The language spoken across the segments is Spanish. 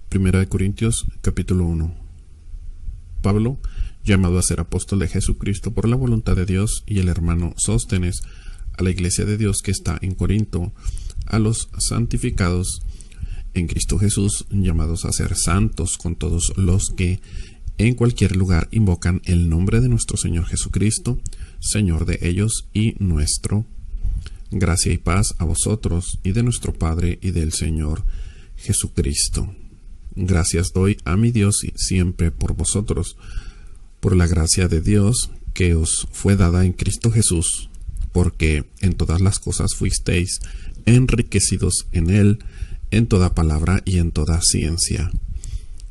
Primera de Corintios, capítulo 1. Pablo, llamado a ser apóstol de Jesucristo por la voluntad de Dios, y el hermano Sóstenes, a la iglesia de Dios que está en Corinto, a los santificados en Cristo Jesús, llamados a ser santos con todos los que en cualquier lugar invocan el nombre de nuestro Señor Jesucristo, Señor de ellos y nuestro. Gracia y paz a vosotros y de nuestro Padre y del Señor Jesucristo. Gracias doy a mi Dios siempre por vosotros, por la gracia de Dios que os fue dada en Cristo Jesús, porque en todas las cosas fuisteis enriquecidos en Él, en toda palabra y en toda ciencia,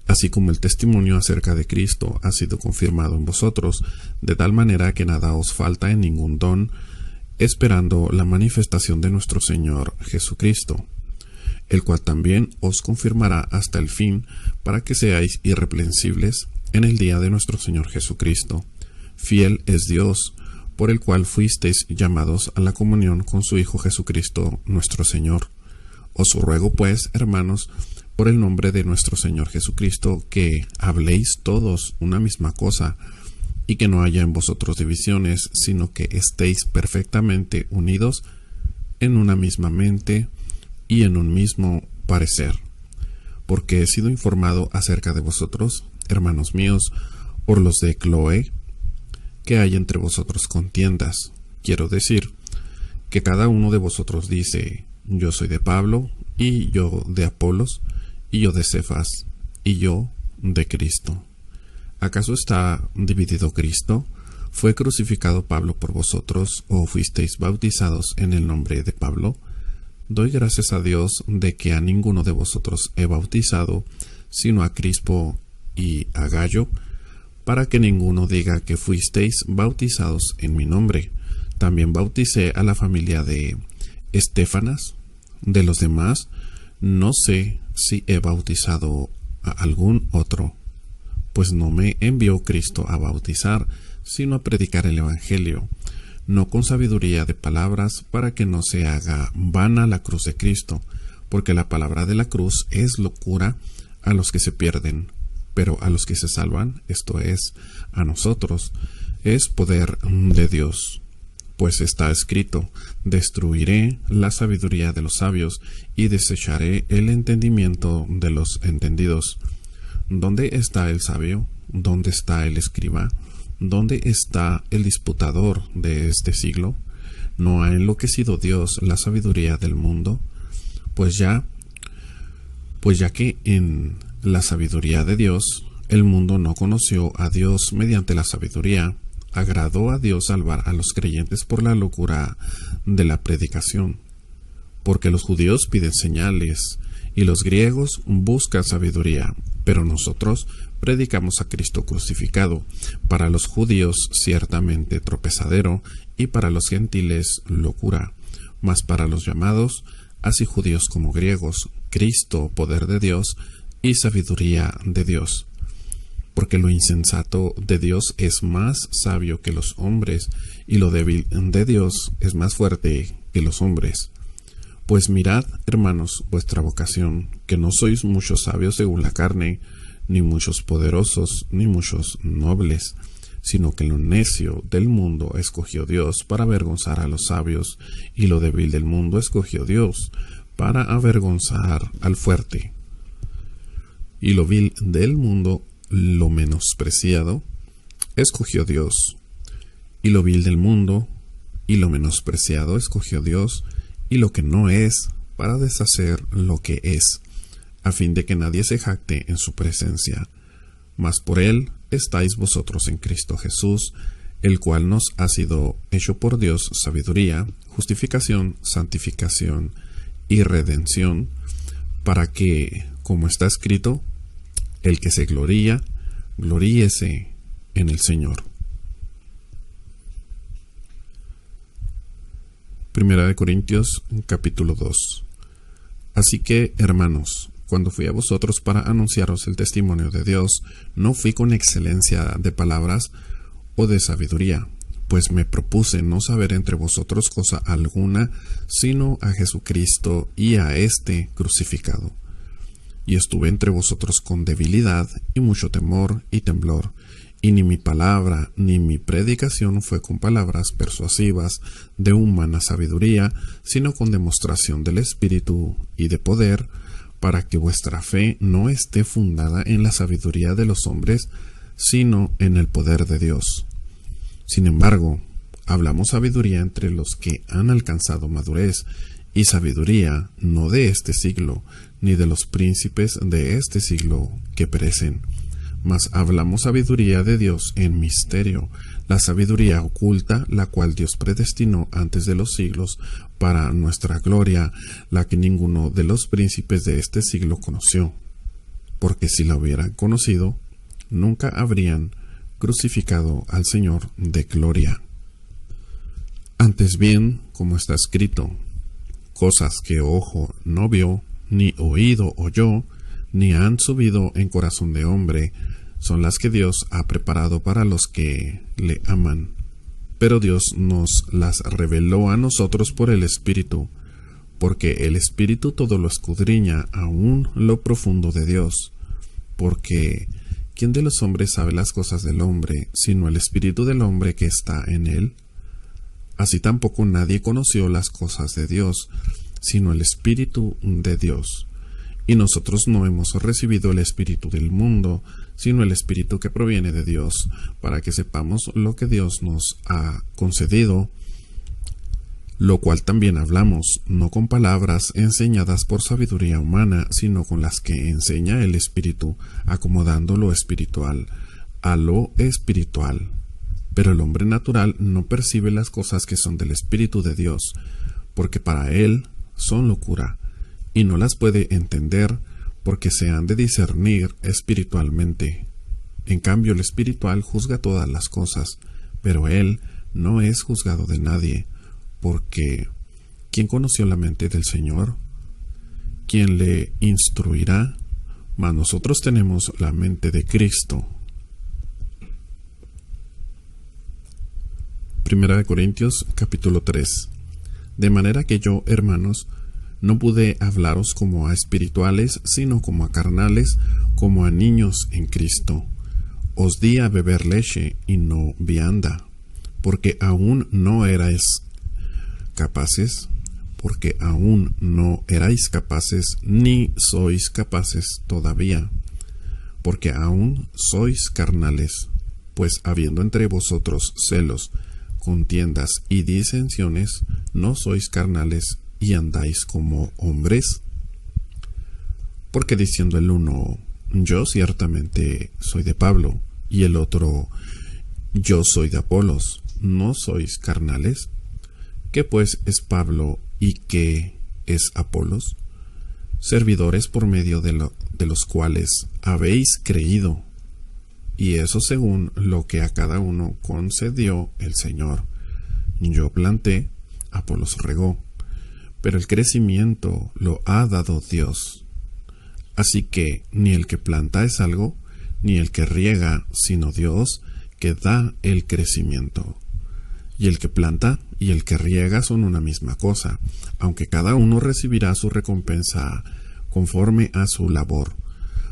así como el testimonio acerca de Cristo ha sido confirmado en vosotros, de tal manera que nada os falta en ningún don, esperando la manifestación de nuestro Señor Jesucristo, el cual también os confirmará hasta el fin, para que seáis irreprensibles en el día de nuestro Señor Jesucristo. Fiel es Dios, por el cual fuisteis llamados a la comunión con su Hijo Jesucristo nuestro Señor. Os ruego pues, hermanos, por el nombre de nuestro Señor Jesucristo, que habléis todos una misma cosa, y que no haya en vosotros divisiones, sino que estéis perfectamente unidos en una misma mente y en un mismo parecer. Porque he sido informado acerca de vosotros, hermanos míos, por los de Cloé, que hay entre vosotros contiendas. Quiero decir, que cada uno de vosotros dice: yo soy de Pablo, y yo de Apolos, y yo de Cefas, y yo de Cristo. ¿Acaso está dividido Cristo? ¿Fue crucificado Pablo por vosotros, o fuisteis bautizados en el nombre de Pablo? Doy gracias a Dios de que a ninguno de vosotros he bautizado, sino a Crispo y a Gayo, para que ninguno diga que fuisteis bautizados en mi nombre. También bauticé a la familia de Estéfanas. De los demás, no sé si he bautizado a algún otro, pues no me envió Cristo a bautizar, sino a predicar el Evangelio, no con sabiduría de palabras, para que no se haga vana la cruz de Cristo, porque la palabra de la cruz es locura a los que se pierden, pero a los que se salvan, esto es, a nosotros, es poder de Dios. Pues está escrito: destruiré la sabiduría de los sabios y desecharé el entendimiento de los entendidos. ¿Dónde está el sabio? ¿Dónde está el escriba? ¿Dónde está el disputador de este siglo? ¿No ha enloquecido Dios la sabiduría del mundo? Pues ya que en la sabiduría de Dios el mundo no conoció a Dios mediante la sabiduría, agradó a Dios salvar a los creyentes por la locura de la predicación, porque los judíos piden señales y los griegos buscan sabiduría, pero nosotros predicamos a Cristo crucificado, para los judíos ciertamente tropezadero, y para los gentiles locura, mas para los llamados, así judíos como griegos, Cristo poder de Dios y sabiduría de Dios. Porque lo insensato de Dios es más sabio que los hombres, y lo débil de Dios es más fuerte que los hombres. Pues mirad, hermanos, vuestra vocación, que no sois muchos sabios según la carne, ni muchos poderosos, ni muchos nobles, sino que lo necio del mundo escogió Dios para avergonzar a los sabios, y lo débil del mundo escogió Dios para avergonzar al fuerte. Y lo vil del mundo, lo menospreciado, escogió Dios, y lo vil del mundo y lo menospreciado escogió Dios, y lo que no es, para deshacer lo que es, a fin de que nadie se jacte en su presencia. Mas por él estáis vosotros en Cristo Jesús, el cual nos ha sido hecho por Dios sabiduría, justificación, santificación y redención, para que, como está escrito, el que se gloría, gloríese en el Señor. Primera de Corintios, capítulo 2. Así que, hermanos, cuando fui a vosotros para anunciaros el testimonio de Dios, no fui con excelencia de palabras o de sabiduría, pues me propuse no saber entre vosotros cosa alguna, sino a Jesucristo y a éste crucificado. y estuve entre vosotros con debilidad y mucho temor y temblor, y ni mi palabra ni mi predicación fue con palabras persuasivas de humana sabiduría, sino con demostración del Espíritu y de poder, para que vuestra fe no esté fundada en la sabiduría de los hombres, sino en el poder de Dios. Sin embargo, hablamos sabiduría entre los que han alcanzado madurez, y sabiduría no de este siglo, ni de los príncipes de este siglo que perecen, mas hablamos sabiduría de Dios en misterio, la sabiduría oculta, la cual Dios predestinó antes de los siglos para nuestra gloria, la que ninguno de los príncipes de este siglo conoció, porque si la hubieran conocido, nunca habrían crucificado al Señor de gloria. Antes bien, como está escrito, cosas que ojo no vio, ni oído oyó, ni han subido en corazón de hombre, son las que Dios ha preparado para los que le aman. Pero Dios nos las reveló a nosotros por el Espíritu, porque el Espíritu todo lo escudriña, aún lo profundo de Dios. Porque ¿quién de los hombres sabe las cosas del hombre, sino el Espíritu del hombre que está en él? Así tampoco nadie conoció las cosas de Dios, sino el Espíritu de Dios. Y nosotros no hemos recibido el espíritu del mundo, sino el Espíritu que proviene de Dios, para que sepamos lo que Dios nos ha concedido, lo cual también hablamos, no con palabras enseñadas por sabiduría humana, sino con las que enseña el Espíritu, acomodando lo espiritual a lo espiritual. Pero el hombre natural no percibe las cosas que son del Espíritu de Dios, porque para él son locura, y no las puede entender, porque se han de discernir espiritualmente. En cambio, el espiritual juzga todas las cosas, pero él no es juzgado de nadie, porque ¿quién conoció la mente del Señor? ¿Quién le instruirá? Mas nosotros tenemos la mente de Cristo. 1 Corintios capítulo 3. De manera que yo, hermanos, no pude hablaros como a espirituales, sino como a carnales, como a niños en Cristo. Os di a beber leche y no vianda, porque aún no erais capaces, ni sois capaces todavía, porque aún sois carnales, pues habiendo entre vosotros celos, contiendas y disensiones, no sois carnales y andáis como hombres. Porque diciendo el uno, yo ciertamente soy de Pablo, y el otro, yo soy de Apolos, ¿no sois carnales? ¿Qué pues es Pablo y qué es Apolos? Servidores por medio de los cuales habéis creído, y eso según lo que a cada uno concedió el Señor. Yo planté, Apolos regó, pero el crecimiento lo ha dado Dios. Así que ni el que planta es algo, ni el que riega, sino Dios, que da el crecimiento. Y el que planta y el que riega son una misma cosa, aunque cada uno recibirá su recompensa conforme a su labor.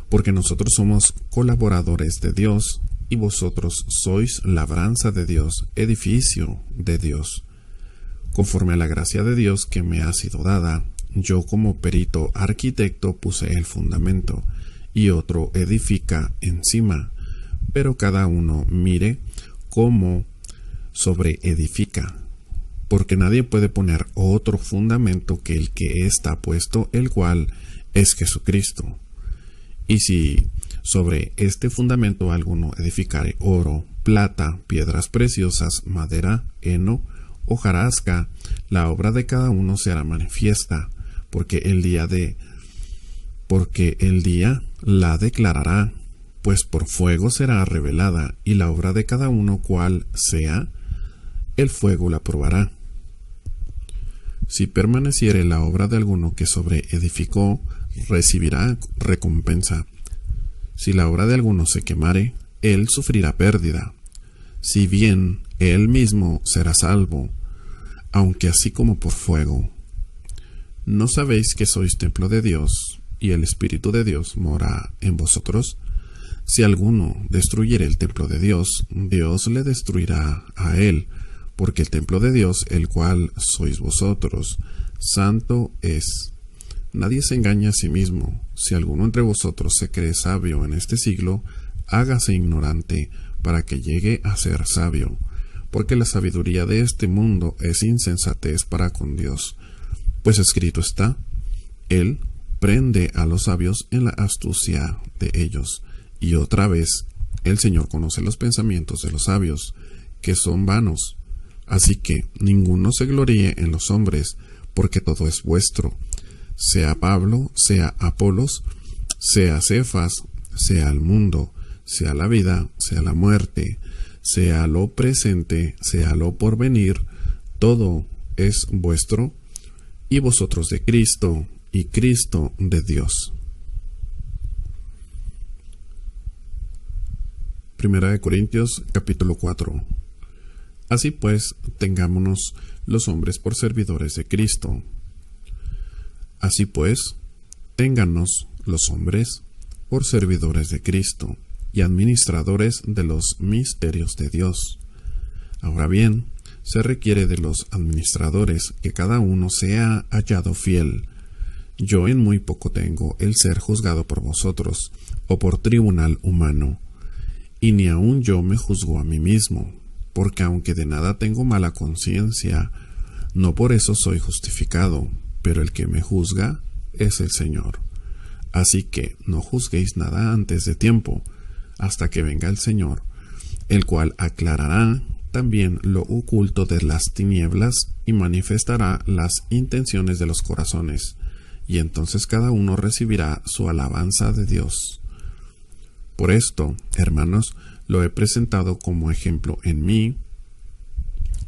Porque nosotros somos colaboradores de Dios, y vosotros sois labranza de Dios, edificio de Dios. Conforme a la gracia de Dios que me ha sido dada, yo como perito arquitecto puse el fundamento, y otro edifica encima, pero cada uno mire cómo sobreedifica, porque nadie puede poner otro fundamento que el que está puesto, el cual es Jesucristo. Y si sobre este fundamento alguno edificare oro, plata, piedras preciosas, madera, heno, hojarasca, la obra de cada uno será manifiesta, porque el día la declarará, pues por fuego será revelada, y la obra de cada uno cual sea, el fuego la probará. Si permaneciere la obra de alguno que sobreedificó, recibirá recompensa. Si la obra de alguno se quemare, él sufrirá pérdida. Si bien él mismo será salvo, aunque así como por fuego. ¿No sabéis que sois templo de Dios, y el Espíritu de Dios mora en vosotros. Si alguno destruyere el templo de Dios, Dios le destruirá a él, porque el templo de Dios, el cual sois vosotros, santo es. Nadie se engaña a sí mismo. Si alguno entre vosotros se cree sabio en este siglo, hágase ignorante, para que llegue a ser sabio, porque la sabiduría de este mundo es insensatez para con Dios. Pues escrito está: Él prende a los sabios en la astucia de ellos. Y otra vez, el Señor conoce los pensamientos de los sabios, que son vanos. Así que ninguno se gloríe en los hombres, porque todo es vuestro, sea Pablo, sea Apolos, sea Cefas, sea el mundo, sea la vida, sea la muerte, sea lo presente, sea lo porvenir, todo es vuestro, y vosotros de Cristo, y Cristo de Dios. Primera de Corintios, capítulo 4. Así pues, tengámonos los hombres por servidores de Cristo. Así pues, téngannos los hombres por servidores de Cristo y administradores de los misterios de Dios. Ahora bien, se requiere de los administradores que cada uno sea hallado fiel. Yo en muy poco tengo el ser juzgado por vosotros, o por tribunal humano, y ni aun yo me juzgo a mí mismo, porque aunque de nada tengo mala conciencia, no por eso soy justificado, pero el que me juzga es el Señor. Así que no juzguéis nada antes de tiempo, hasta que venga el Señor, el cual aclarará también lo oculto de las tinieblas y manifestará las intenciones de los corazones, y entonces cada uno recibirá su alabanza de Dios. Por esto, hermanos, lo he presentado como ejemplo en mí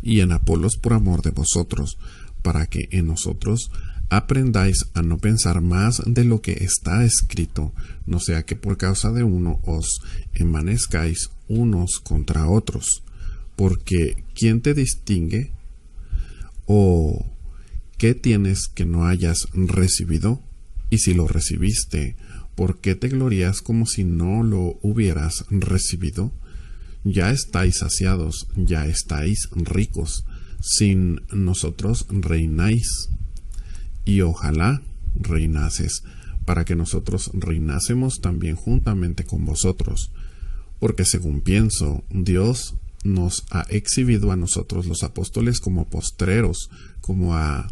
y en Apolos por amor de vosotros, para que en nosotros aprendáis a no pensar más de lo que está escrito, no sea que por causa de uno os envanezcáis unos contra otros. Porque ¿quién te distingue? ¿O qué tienes que no hayas recibido? Y si lo recibiste, ¿por qué te glorías como si no lo hubieras recibido? Ya estáis saciados, ya estáis ricos, sin nosotros reináis. Y ojalá reinases, para que nosotros reinásemos también juntamente con vosotros. Porque según pienso, Dios nos ha exhibido a nosotros los apóstoles como postreros, como a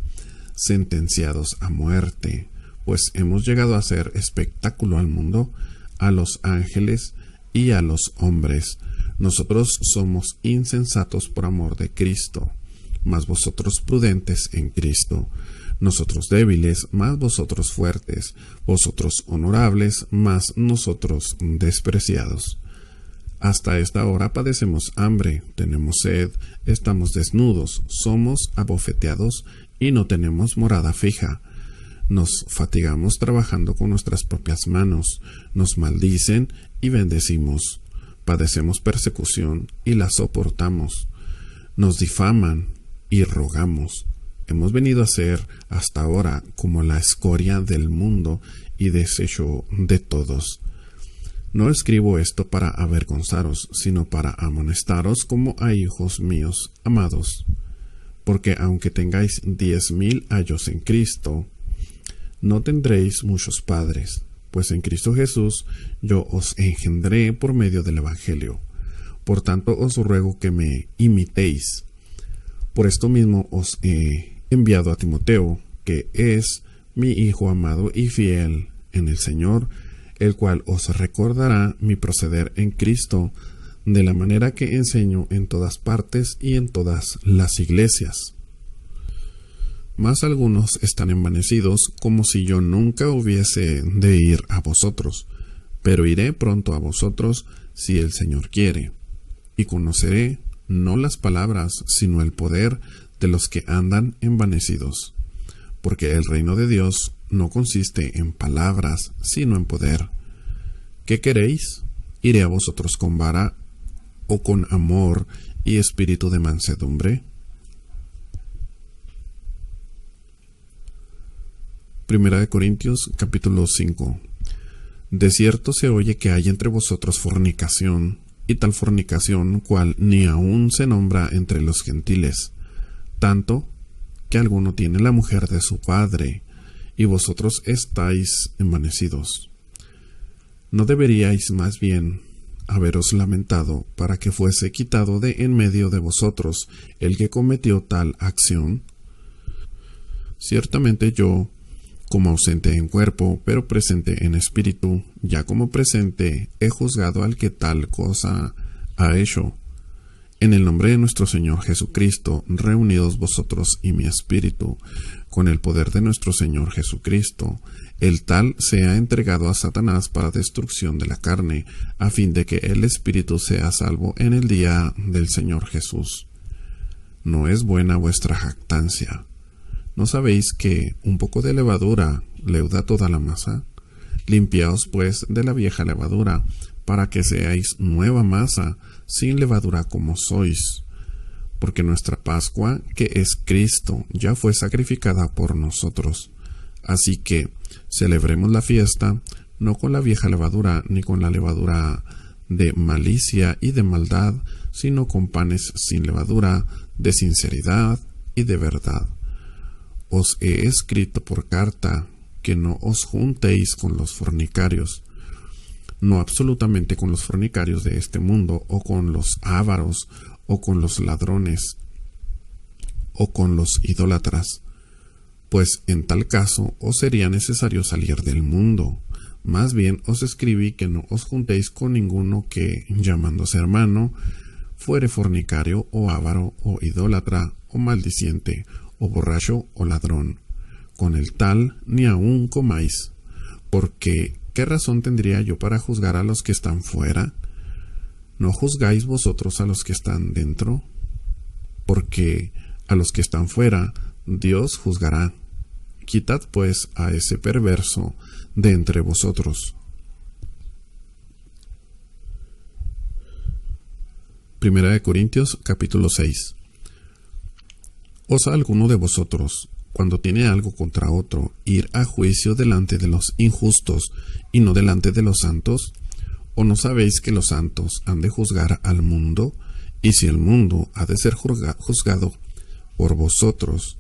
sentenciados a muerte, pues hemos llegado a ser espectáculo al mundo, a los ángeles y a los hombres. Nosotros somos insensatos por amor de Cristo, mas vosotros prudentes en Cristo. Nosotros débiles, mas vosotros fuertes. Vosotros honorables, mas nosotros despreciados. Hasta esta hora padecemos hambre, tenemos sed, estamos desnudos, somos abofeteados y no tenemos morada fija. Nos fatigamos trabajando con nuestras propias manos, nos maldicen y bendecimos. Padecemos persecución y la soportamos. Nos difaman y rogamos. Hemos venido a ser hasta ahora como la escoria del mundo y desecho de todos. No escribo esto para avergonzaros, sino para amonestaros como a hijos míos amados. Porque aunque tengáis 10,000 años en Cristo, no tendréis muchos padres, pues en Cristo Jesús yo os engendré por medio del Evangelio. Por tanto os ruego que me imitéis. Por esto mismo os he enviado a Timoteo, que es mi hijo amado y fiel en el Señor, el cual os recordará mi proceder en Cristo, de la manera que enseño en todas partes y en todas las iglesias. Mas algunos están envanecidos, como si yo nunca hubiese de ir a vosotros, pero iré pronto a vosotros si el Señor quiere, y conoceré no las palabras, sino el poder de los que andan envanecidos. Porque el reino de Dios no consiste en palabras, sino en poder. ¿Qué queréis? ¿Iré a vosotros con vara o con amor y espíritu de mansedumbre? Primera de Corintios, capítulo 5. De cierto se oye que hay entre vosotros fornicación, y tal fornicación cual ni aun se nombra entre los gentiles, tanto que alguno tiene la mujer de su padre, y vosotros estáis envanecidos. ¿No deberíais más bien haberos lamentado para que fuese quitado de en medio de vosotros el que cometió tal acción? Ciertamente yo, como ausente en cuerpo, pero presente en espíritu, ya como presente he juzgado al que tal cosa ha hecho. En el nombre de nuestro Señor Jesucristo, reunidos vosotros y mi espíritu, con el poder de nuestro Señor Jesucristo, el tal sea entregado a Satanás para destrucción de la carne, a fin de que el espíritu sea salvo en el día del Señor Jesús. No es buena vuestra jactancia. ¿No sabéis que un poco de levadura leuda toda la masa? Limpiaos pues de la vieja levadura, para que seáis nueva masa, sin levadura como sois. Porque nuestra Pascua, que es Cristo, ya fue sacrificada por nosotros. Así que celebremos la fiesta, no con la vieja levadura, ni con la levadura de malicia y de maldad, sino con panes sin levadura, de sinceridad y de verdad. Os he escrito por carta que no os juntéis con los fornicarios, no absolutamente con los fornicarios de este mundo, o con los ávaros, o con los ladrones, o con los idólatras, pues en tal caso os sería necesario salir del mundo. Más bien os escribí que no os juntéis con ninguno que, llamándose hermano, fuere fornicario, o avaro, o idólatra, o maldiciente, o borracho, o ladrón. Con el tal ni aun comáis, porque ¿qué razón tendría yo para juzgar a los que están fuera? ¿No juzgáis vosotros a los que están dentro? Porque a los que están fuera Dios juzgará. Quitad pues a ese perverso de entre vosotros. Primera de Corintios, capítulo 6. ¿Osa alguno de vosotros, cuando tiene algo contra otro, ir a juicio delante de los injustos y no delante de los santos? ¿O no sabéis que los santos han de juzgar al mundo? Y si el mundo ha de ser juzgado por vosotros,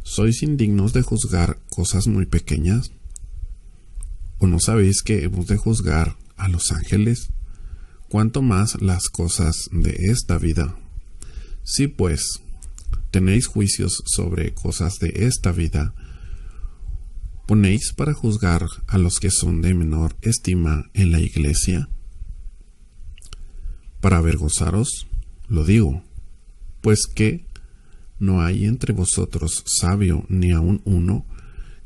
¿sois indignos de juzgar cosas muy pequeñas? ¿O no sabéis que hemos de juzgar a los ángeles? Cuanto más las cosas de esta vida. Si pues tenéis juicios sobre cosas de esta vida, ¿ponéis para juzgar a los que son de menor estima en la iglesia? Para avergonzaros, lo digo, pues que no hay entre vosotros sabio ni aun uno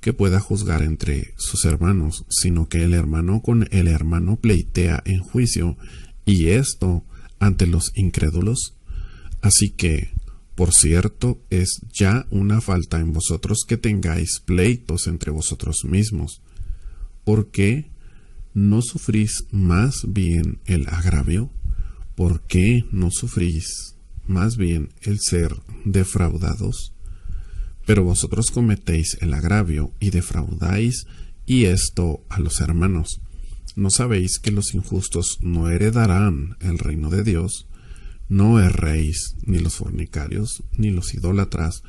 que pueda juzgar entre sus hermanos, sino que el hermano con el hermano pleitea en juicio, y esto ante los incrédulos. Así que, por cierto, es ya una falta en vosotros que tengáis pleitos entre vosotros mismos. ¿Por qué no sufrís más bien el agravio? ¿Por qué no sufrís más bien el ser defraudados? Pero vosotros cometéis el agravio y defraudáis, y esto a los hermanos. ¿No sabéis que los injustos no heredarán el reino de Dios? No erréis, ni los fornicarios, ni los idólatras,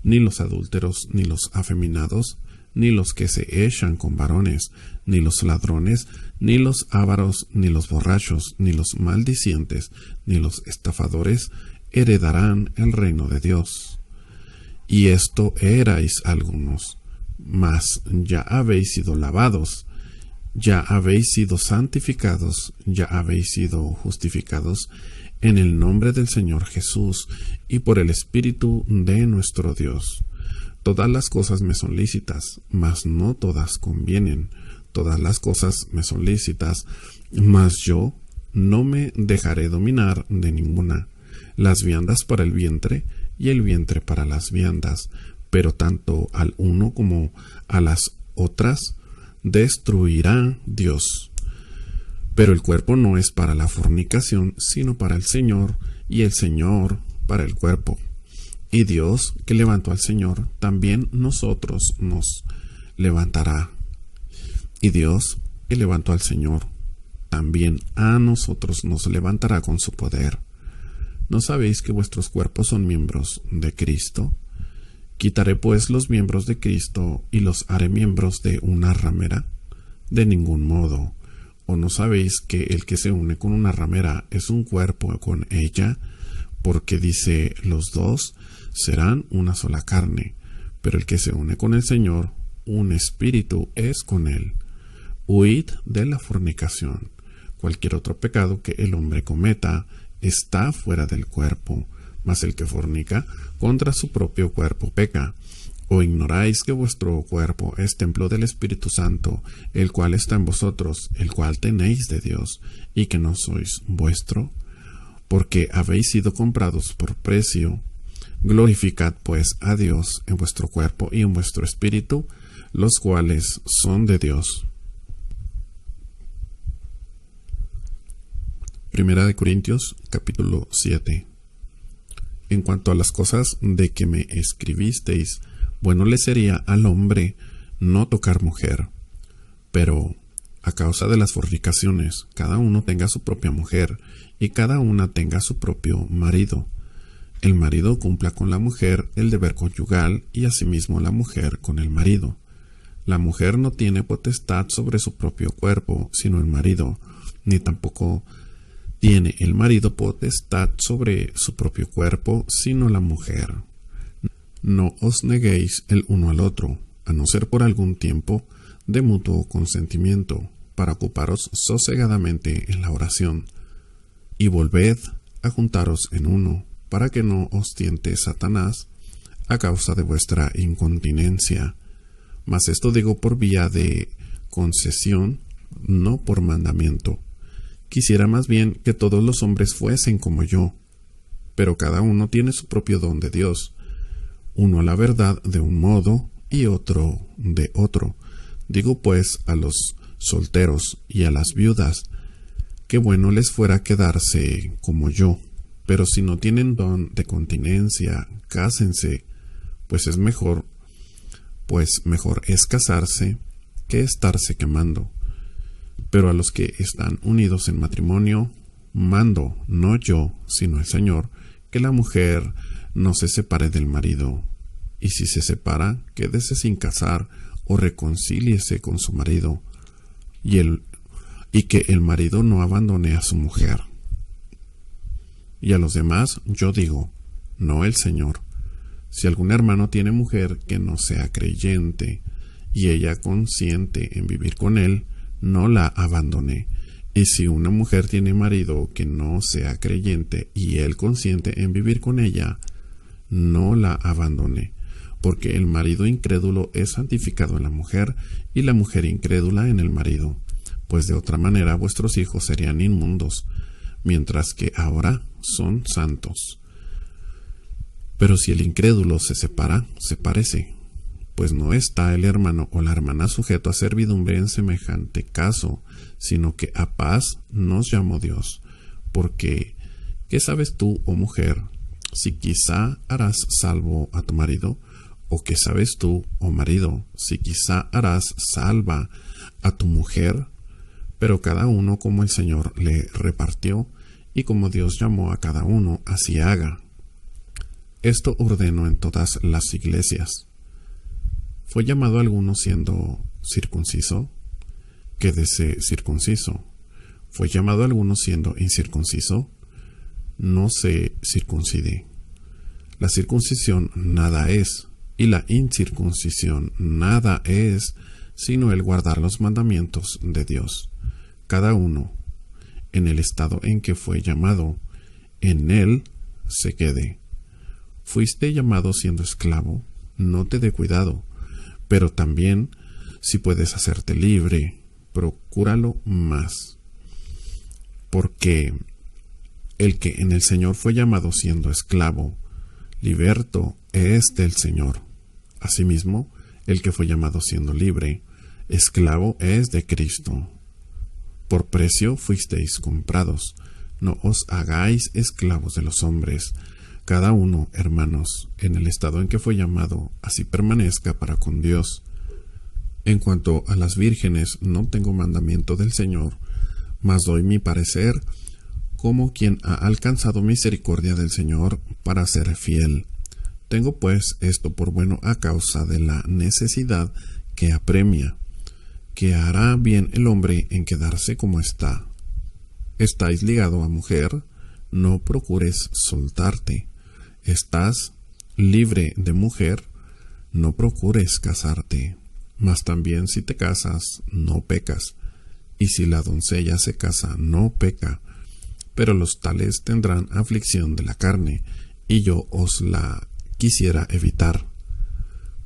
ni los adúlteros, ni los afeminados, ni los que se echan con varones, ni los ladrones, ni los ávaros, ni los borrachos, ni los maldicientes, ni los estafadores heredarán el reino de Dios. Y esto erais algunos, mas ya habéis sido lavados, ya habéis sido santificados, ya habéis sido justificados en el nombre del Señor Jesús y por el Espíritu de nuestro Dios. Todas las cosas me son lícitas, mas no todas convienen. Todas las cosas me son lícitas, mas yo no me dejaré dominar de ninguna. Las viandas para el vientre y el vientre para las viandas, pero tanto al uno como a las otras destruirá Dios. Pero el cuerpo no es para la fornicación, sino para el Señor, y el Señor para el cuerpo. Y Dios, que levantó al Señor, también nosotros nos levantará. Y Dios, que levantó al Señor, también a nosotros nos levantará con su poder. ¿No sabéis que vuestros cuerpos son miembros de Cristo? ¿Quitaré pues los miembros de Cristo y los haré miembros de una ramera? De ningún modo. ¿O no sabéis que el que se une con una ramera es un cuerpo con ella? Porque dice, los dos serán una sola carne. Pero el que se une con el Señor, un espíritu es con él. Huid de la fornicación. Cualquier otro pecado que el hombre cometa está fuera del cuerpo, mas el que fornica contra su propio cuerpo peca. ¿O ignoráis que vuestro cuerpo es templo del Espíritu Santo, el cual está en vosotros, el cual tenéis de Dios, y que no sois vuestro? Porque habéis sido comprados por precio. Glorificad pues a Dios en vuestro cuerpo y en vuestro espíritu, los cuales son de Dios. Primera de Corintios, capítulo 7. En cuanto a las cosas de que me escribisteis, bueno le sería al hombre no tocar mujer. Pero, a causa de las fornicaciones, cada uno tenga su propia mujer, y cada una tenga su propio marido. El marido cumpla con la mujer el deber conyugal, y asimismo la mujer con el marido. La mujer no tiene potestad sobre su propio cuerpo, sino el marido, ni tampoco tiene el marido potestad sobre su propio cuerpo, sino la mujer. No os neguéis el uno al otro, a no ser por algún tiempo de mutuo consentimiento, para ocuparos sosegadamente en la oración. Y volved a juntaros en uno, para que no os tiente Satanás a causa de vuestra incontinencia. Mas esto digo por vía de concesión, no por mandamiento. Quisiera más bien que todos los hombres fuesen como yo, pero cada uno tiene su propio don de Dios, uno a la verdad de un modo y otro de otro. Digo pues a los solteros y a las viudas, que bueno les fuera quedarse como yo, pero si no tienen don de continencia, cásense, pues mejor es casarse que estarse quemando. Pero a los que están unidos en matrimonio, mando, no yo, sino el Señor, que la mujer no se separe del marido, y si se separa, quédese sin casar o reconcíliese con su marido, y que el marido no abandone a su mujer. Y a los demás yo digo, no el Señor. Si algún hermano tiene mujer que no sea creyente, y ella consiente en vivir con él, no la abandone. Y si una mujer tiene marido que no sea creyente y él consiente en vivir con ella, no la abandone, porque el marido incrédulo es santificado en la mujer y la mujer incrédula en el marido, pues de otra manera vuestros hijos serían inmundos, mientras que ahora son santos. Pero si el incrédulo se separa, sepárese, pues no está el hermano o la hermana sujeto a servidumbre en semejante caso, sino que a paz nos llamó Dios. Porque, ¿qué sabes tú, oh mujer, si quizá harás salvo a tu marido? ¿O qué sabes tú, oh marido, si quizá harás salva a tu mujer? Pero cada uno como el Señor le repartió, y como Dios llamó a cada uno, así haga. Esto ordeno en todas las iglesias. ¿Fue llamado alguno siendo circunciso? Quédese circunciso. ¿Fue llamado alguno siendo incircunciso? No se circuncide. La circuncisión nada es, y la incircuncisión nada es, sino el guardar los mandamientos de Dios. Cada uno, en el estado en que fue llamado, en él se quede. Fuiste llamado siendo esclavo, no te dé cuidado. Pero también, si puedes hacerte libre, procúralo más. Porque el que en el Señor fue llamado siendo esclavo, liberto es del Señor. Asimismo, el que fue llamado siendo libre, esclavo es de Cristo. Por precio fuisteis comprados. No os hagáis esclavos de los hombres, Cada uno, hermanos, en el estado en que fue llamado, así permanezca para con Dios. En cuanto a las vírgenes, no tengo mandamiento del Señor, mas doy mi parecer como quien ha alcanzado misericordia del Señor para ser fiel. Tengo pues esto por bueno a causa de la necesidad que apremia, que hará bien el hombre en quedarse como está. ¿Estáis ligado a mujer? No procures soltarte. ¿Estás libre de mujer? No procures casarte. Mas también si te casas, no pecas. Y si la doncella se casa, no peca. Pero los tales tendrán aflicción de la carne, y yo os la quisiera evitar.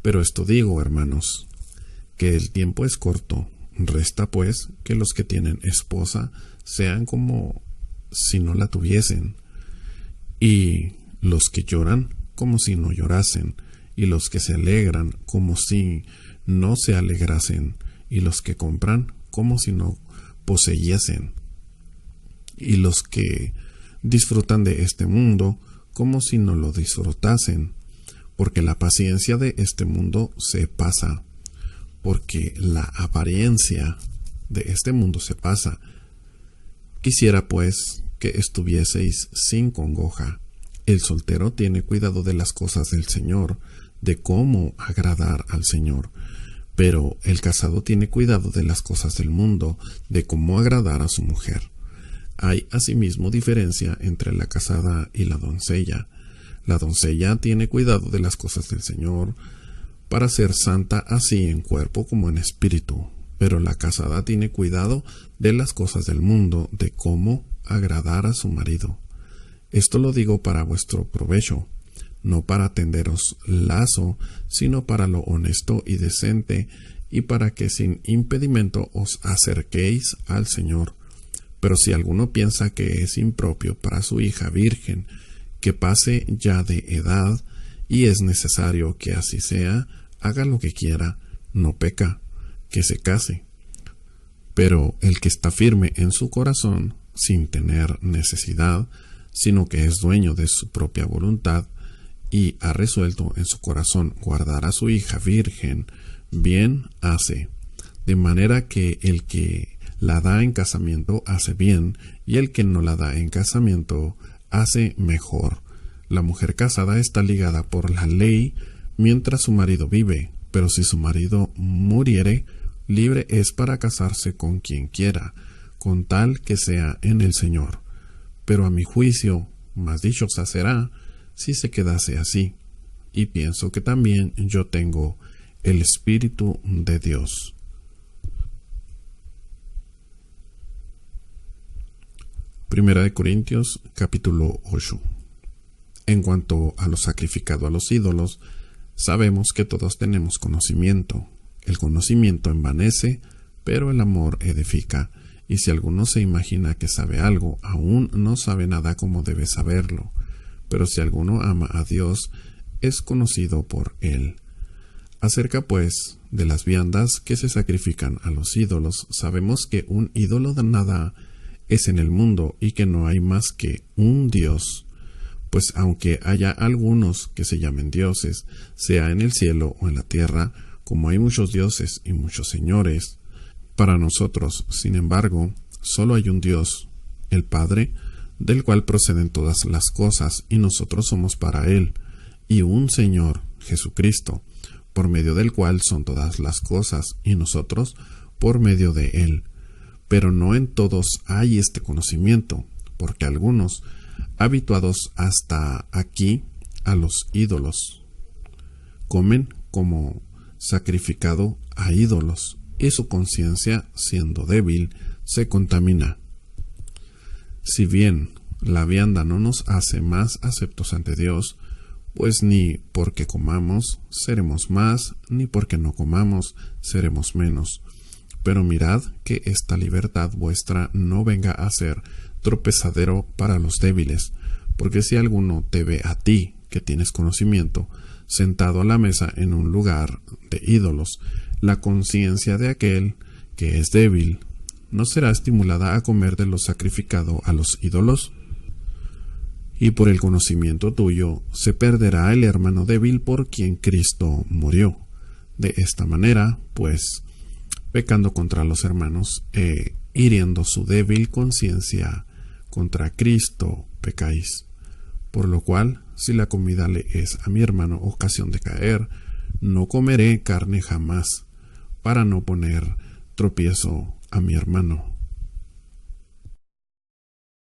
Pero esto digo, hermanos, que el tiempo es corto. Resta pues que los que tienen esposa sean como si no la tuviesen, y los que lloran como si no llorasen, y los que se alegran como si no se alegrasen, y los que compran como si no poseyesen, y los que disfrutan de este mundo como si no lo disfrutasen, porque la paciencia de este mundo se pasa, porque la apariencia de este mundo se pasa. Quisiera pues que estuvieseis sin congoja. El soltero tiene cuidado de las cosas del Señor, de cómo agradar al Señor, pero el casado tiene cuidado de las cosas del mundo, de cómo agradar a su mujer. Hay asimismo diferencia entre la casada y la doncella. La doncella tiene cuidado de las cosas del Señor, para ser santa así en cuerpo como en espíritu, pero la casada tiene cuidado de las cosas del mundo, de cómo agradar a su marido. Esto lo digo para vuestro provecho, no para tenderos lazo, sino para lo honesto y decente, y para que sin impedimento os acerquéis al Señor. Pero si alguno piensa que es impropio para su hija virgen, que pase ya de edad, y es necesario que así sea, haga lo que quiera, no peca, que se case. Pero el que está firme en su corazón, sin tener necesidad, sino que es dueño de su propia voluntad, y ha resuelto en su corazón guardar a su hija virgen, bien hace, de manera que el que la da en casamiento hace bien, y el que no la da en casamiento hace mejor. La mujer casada está ligada por la ley mientras su marido vive, pero si su marido muriere, libre es para casarse con quien quiera, con tal que sea en el Señor. Pero a mi juicio, más dichosa será si se quedase así, y pienso que también yo tengo el Espíritu de Dios. Primera de Corintios, capítulo 8. En cuanto a lo sacrificado a los ídolos, sabemos que todos tenemos conocimiento. El conocimiento envanece, pero el amor edifica. Y si alguno se imagina que sabe algo, aún no sabe nada como debe saberlo. Pero si alguno ama a Dios, es conocido por él. Acerca, pues, de las viandas que se sacrifican a los ídolos, sabemos que un ídolo de nada es en el mundo y que no hay más que un Dios. Pues aunque haya algunos que se llamen dioses, sea en el cielo o en la tierra, como hay muchos dioses y muchos señores, para nosotros, sin embargo, solo hay un Dios, el Padre, del cual proceden todas las cosas, y nosotros somos para Él, y un Señor, Jesucristo, por medio del cual son todas las cosas, y nosotros por medio de Él. Pero no en todos hay este conocimiento, porque algunos, habituados hasta aquí a los ídolos, comen como sacrificado a ídolos, y su conciencia, siendo débil, se contamina. Si bien la vianda no nos hace más aceptos ante Dios, pues ni porque comamos seremos más, ni porque no comamos seremos menos. Pero mirad que esta libertad vuestra no venga a ser tropezadero para los débiles, porque si alguno te ve a ti, que tienes conocimiento, sentado a la mesa en un lugar de ídolos, la conciencia de aquel que es débil ¿no será estimulada a comer de lo sacrificado a los ídolos? y por el conocimiento tuyo se perderá el hermano débil por quien Cristo murió. De esta manera, pues, pecando contra los hermanos e hiriendo su débil conciencia, contra Cristo pecáis. Por lo cual, si la comida le es a mi hermano ocasión de caer, no comeré carne jamás, para no poner tropiezo a mi hermano.